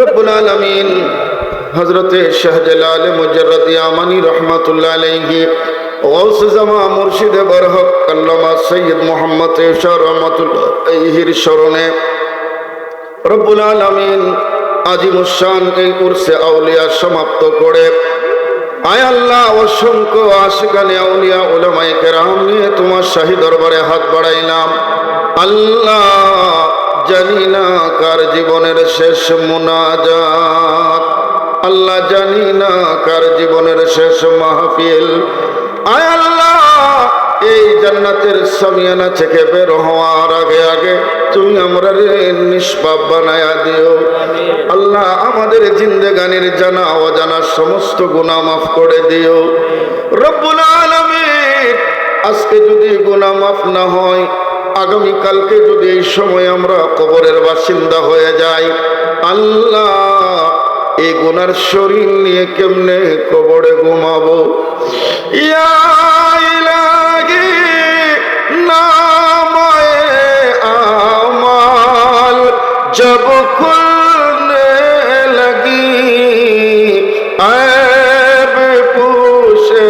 রব্বুল আলামিন হযরতে শাহজালাল মুজাররদ ইয়ামানি রাহমাতুল্লাহ আলাইহি গৌস জামা মুর্শিদ বরহক আল্লামা সৈয়দ মুহাম্মদ ইরশা রাহমাতুল্লাহ আলাইহির শরণে রব্বুল আলামিন আজিমুশ শান এই উরসে আউলিয়া সমাপ্ত করে আয় আল্লাহ অসংখ্য আশিকানে আউলিয়া উলামায়ে কেরাম নিয়ে তোমার শাহী দরবারে হাত বাড়াইলাম। আল্লাহ জানি না কার জীবনের শেষ মুনাজাত, আল্লাহ জানি না কার জীবনের শেষ মাহফিল। আয় আল্লাহ এই জান্নাতের সামিয়ানা থেকে বের হওয়ার আগে আগে তুমি আমরা নিষ্পাপ বানায়া দিও। আল্লাহ আমাদের জিন্দেগানির জানা অজানা সমস্ত গুনাহ মাফ করে দিও রব্বুল আলামিন। আজকে যদি গুনাহ মাফ না হয়, আগামী কালকে যদি এই সময় আমরা কবরের বাসিন্দা হয়ে যাই, আল্লাহ এই গুনার শরীর নিয়ে কেমনে কবরে ঘুমাবো। ইয়া ইলাহি নামায়ে আমাল জব খুলনে লগি ऐब पूछे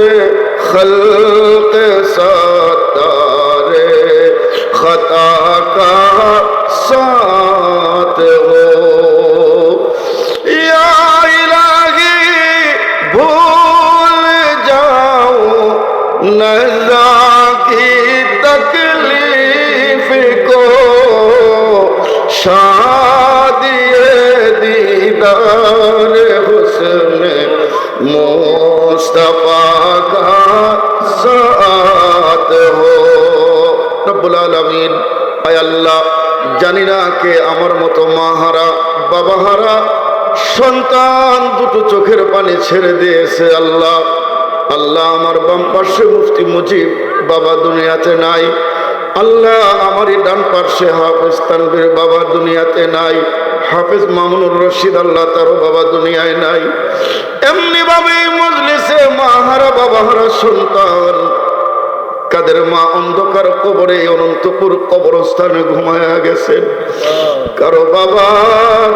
खल्क सतारे खता का साथ हो। या इलाही भूल जाओ नज़ा की तकलीफ को, शादिए दीदार हुस्न मुस्तफा का साथ हो। রব্বুল আলামিন আয় আল্লাহ জানি না কে আমার মতো মাহারা বাবাহারা সন্তান দুটো চোখের পানি ছেড়ে দিয়েছে। আল্লাহ আল্লাহ আমার বাম পাশে মুফতি মুজিব বাবা দুনিয়াতে নাই, আল্লাহ আমারই ডান পাশে হাফেজ তানভীর বাবা দুনিয়াতে নাই, হাফেজ মামুনুর রশিদ আল্লাহ তারও বাবা দুনিয়ায় নাই। এমনি ভাবে মজলিসে মাহারা বাবাহারা সন্তান কাদের মা অন্ধকার কবরে অনন্তপুর কবরস্থানে ঘুমায়া গেছেন। কারো বাবা,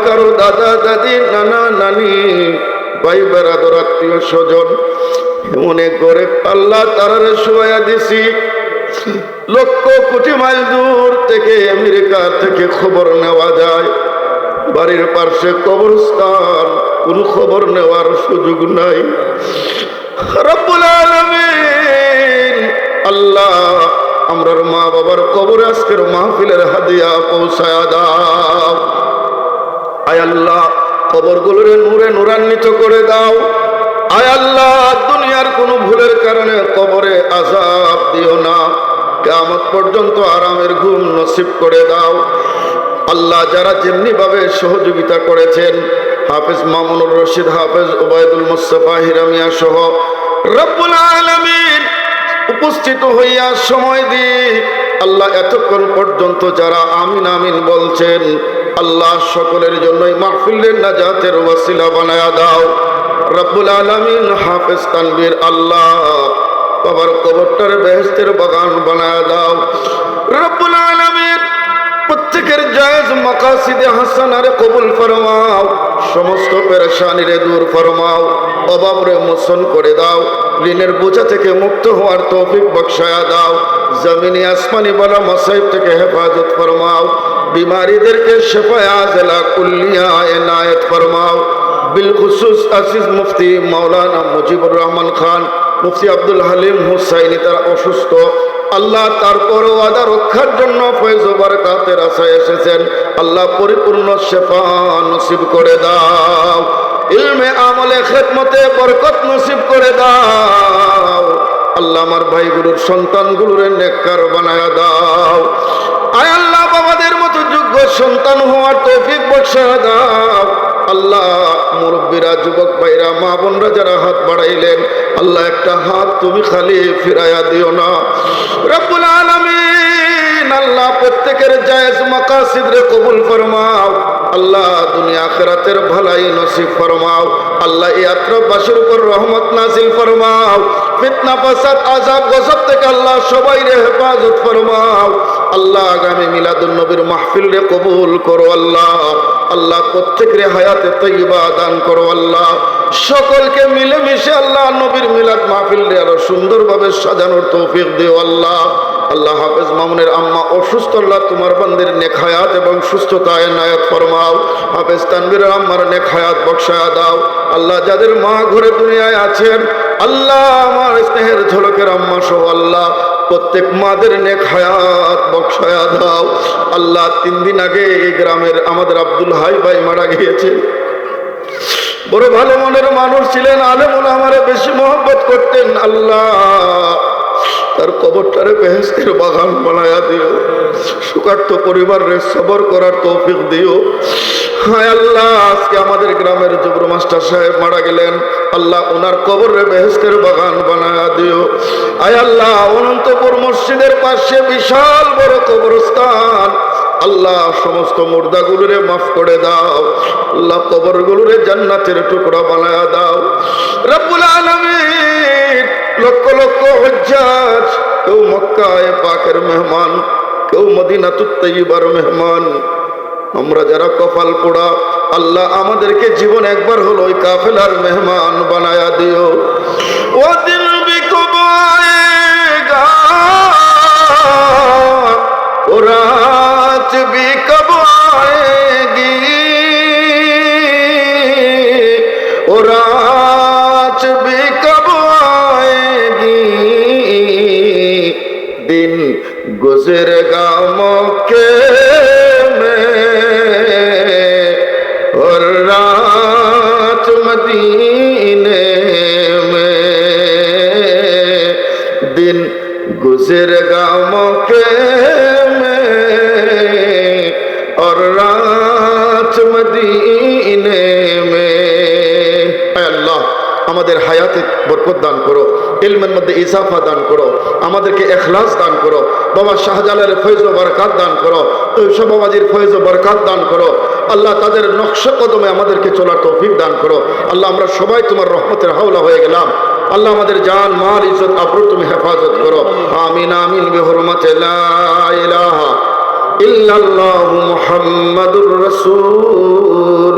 কারো দাদা দাদি, নানা নানি, ভাই বেরাদর, আত্মীয় স্বজন মনে করে আল্লাহ তারারে শোয়া দিছি। লক্ষ কোটি মাইল দূর থেকে আমেরিকা থেকে খবর নেওয়া যায়, বাড়ির পাশে কবরস্থান, কোন খবর নেওয়ার সুযোগ নাই। রব্বুল আলামিন আল্লাহ আমরার মা বাবার কবরে আজকের মাহফিলের হাদিয়া পৌঁছায়া দাও। আয় আল্লাহ কবরগুলোর নূরে নূরান্বিত করে দাও। আয় আল্লাহ দুনিয়ার কোনো ভুলের কারণে কবরে আযাব দিও না, কিয়ামত পর্যন্ত আরামের ঘুম নসিব করে দাও। আল্লাহ যারা যেমনি ভাবে সহযোগিতা করেছেন, হাফেজ মামুনুর রশিদ, হাফেজ ওবায়দুল মুস্তাফা হিরামিয়া সহ রব্বুল আলামিন উপস্থিত হইয়া সময় দিয়ে আল্লাহ এতক্ষণ পর্যন্ত যারা আমিন আমিন বলছেন, আল্লাহ সকলের জন্যই মাহফিলের নাজাতের ওয়াসিলা বানায়া দাও রব্বুল আলামিন। হাফেজ তানভীর আল্লাহ বাবার কবরটার বেহেশতের বাগান বানায়া দাও রব্বুল আলামিন। প্রত্যেকের জায়েজ মাকাসিদে হাসানারে কবুল ফরমাও, সমস্ত পেরেশানিরে দূর ফরমাও, অভাবরে মোচন করে দাও, ঋণের বোঝা থেকে মুক্ত হওয়ার তৌফিক বখশায়া দাও, জমিনি আসমানি বলা মাসাইব থেকে হেফাজত ফরমাও, বিমারিদেরকে শেফায়ে আজলা কুল্লিয়া এনায়েত ফরমাও। বিলখুসুস আসিস মুফতি মাওলানা মুজিবুর রহমান খান, মুফতি আব্দুল হালিম হুসাইনি তারা অসুস্থ, আল্লাহ তারপর ওয়াদা রক্ষার জন্য ফয়জ ও বরকাতের আশায় এসেছেন, আল্লাহ পরিপূর্ণ শেফা নসিব করে দাও, ইলমে আমলে খেদমতে বরকত নসিব করে দাও। আল্লাহ আমার ভাইগুলোর সন্তানগুলোর নেককার বানায়া দাও। আয় আল্লাহ বাবাদের মতো যোগ্য সন্তান হওয়ার তৌফিক বখশায়া দাও। আল্লাহ মুরব্বীরা, যুবক ভাইরা, মা বোনরা যারা হাত বাড়াইলেন, আল্লাহ একটা হাত তুমি খালি ফিরাইয়া দিও না রব্বুল আলামিন। আল্লাহ প্রত্যেকের জায়েজ মাকাসিদ রে কবুল ফরমাও। আল্লাহ দুনিয়া আখিরাতের ভালাই নসিব ফরমাও। আল্লাহ এই আত্রাবাসীর উপর রহমত নাজিল ফরমাও। ফিতনা ফাসাদ আযাব গজব থেকে আল্লাহ সবাই রে হেফাজত ফরমাও। আল্লাহ আগামী মিলাদুন নবীর মাহফিল রে কবুল করো। আল্লাহ আল্লাহ প্রত্যেকের হায়াতে তৈবা দান করো আল্লাহ। সকলকে মিলেমিশে আল্লাহ নবীর মিলাদ মাহফিল আরো সুন্দরভাবে সাজানোর তৌফিক দিও আল্লাহ। আল্লাহ হাফেজ মামুনের আম্মা অসুস্থ, আল্লাহ তোমার বান্দির নেক হায়াত এবং সুস্থতা এনায়েত ফরমাও। হাফেজ তানভীরের আম্মার নেক হায়াত বখশায়া দাও আল্লাহ। যাদের মা ঘরে দুনিয়ায় আছেন আল্লাহ, আমার স্নেহের ঝলকের আম্মা সহ আল্লাহ প্রত্যেক মাদের নেক হায়াত বখশায়া দাও আল্লাহ। 3 দিন আগে এই গ্রামের আমাদের আব্দুল হাই ভাই মারা গিয়েছে। বড় ভালো মনের মানুষ ছিলেন, আলেম ওলামারে বেশি মহব্বত করতেন আল্লাহ। তার কবরটারে বেহেশতের বাগান বানায়া দিও। সুকার্ত পরিবারে সবর করার তৌফিক দিও। হায় আল্লাহ, আজকে আমাদের গ্রামের জবর মাস্টার সাহেব মারা গেলেন আল্লাহ, ওনার কবরে বেহেশতের বাগান বানায়া দিও। আয় আল্লাহ, অনন্তপুর মসজিদের পাশে বিশাল বড় কবরস্থান আল্লাহ, সমস্ত মুর্দাগুলোরে মাফ করে দাও আল্লাহ। কবরগুলোরে জান্নাতের টুকরা বানায়া দাও রব্বুল আলামিন। লক্ষ লক্ষ হুজ্জাজ, কেউ মক্কায়ে পাকের মেহমান, কেউ মদিনাতুত তাইয়্যিবার মেহমান। আমরা যারা কপাল পোড়া আল্লাহ, আমাদেরকে জীবন একবার হলো ওই কাফেলার মেহমান বানায়া দিও। ও দিল ভি কব আয়েগা, ও রাত ভি কব আয়েগি, ও রাত ভি কব আয়েগি, দিন গুজরেগা মক্কে मदीने में, दिन गुजरेगा मौके में और रात मदीने में। अल्लाह আমাদের হায়াতে বরকত দান করো, ইলমের মধ্যে ইজাফা দান করো, আমাদেরকে ইখলাস দান করো। বাবা শাহজালালের ফয়জ ও বরকত দান করো, তৈয়ব বাবাজির ফয়জ ও বরকত দান করো আল্লাহ। তাদের নকশা কদমে আমাদেরকে চলার তৌফিক দান করো আল্লাহ। আমরা সবাই তোমার রহমতের হাওলা হয়ে গেলাম আল্লাহ। আমাদের জান মাল ইজ্জত আবরু তুমি হেফাজত করো। আমিন আমিন বিহুরমাতি লা ইলাহা ইল্লাল্লাহু মুহাম্মাদুর রাসূলুল্লাহ।